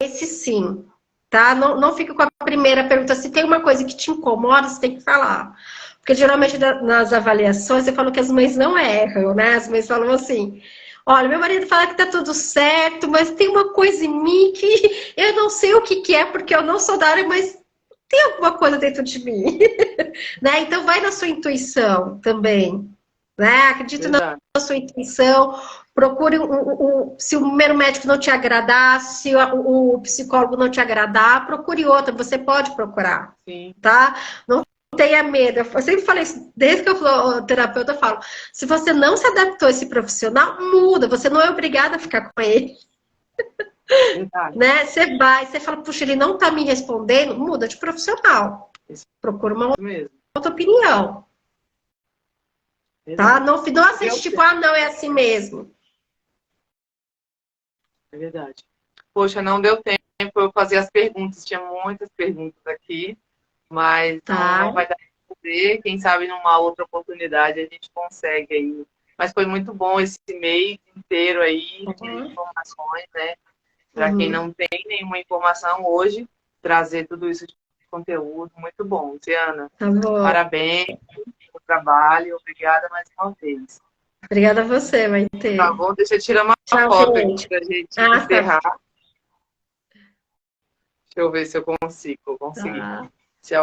S2: esse sim, tá? Não fica com a primeira pergunta. Se tem uma coisa que te incomoda, você tem que falar. Porque geralmente nas avaliações eu falo que as mães não erram, né? As mães falam assim, olha, meu marido fala que tá tudo certo, mas tem uma coisa em mim que eu não sei o que é, porque eu não sou da área, mas tem alguma coisa dentro de mim, né? Então vai na sua intuição também, né? Acredita na sua intuição, procure se o primeiro médico não te agradar, se o psicólogo não te agradar, procure outro, você pode procurar, tá? Não tenha medo. Eu sempre falei isso, desde que eu sou terapeuta, eu falo, se você não se adaptou a esse profissional, muda, você não é obrigada a ficar com ele. Né? Você vai, você fala, puxa, ele não tá me respondendo, muda de profissional. Procura uma outra opinião. Tá? Não aceite, tipo, não, é assim mesmo.
S3: É verdade. Poxa, não deu tempo eu fazer as perguntas, tinha muitas perguntas aqui, mas não vai dar para fazer. Quem sabe numa outra oportunidade a gente consegue aí. Mas foi muito bom esse mês inteiro aí de informações, né? Para quem não tem nenhuma informação hoje, trazer tudo isso de conteúdo, muito bom. Luciana, parabéns pelo trabalho, obrigada mais uma vez.
S2: Obrigada a você, Maite.
S3: Tá bom, deixa eu tirar uma foto aqui pra gente encerrar. Tá. Deixa eu ver se eu consigo. Se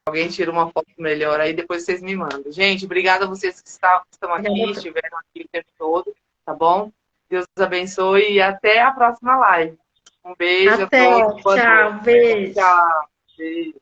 S3: alguém tira uma foto melhor, aí depois vocês me mandam. Gente, obrigada a vocês que estão aqui, estiveram aqui o tempo todo, tá bom? Deus abençoe e até a próxima live. Um beijo
S2: a todos. Tchau, beijo.
S3: Tchau.
S2: Beijo.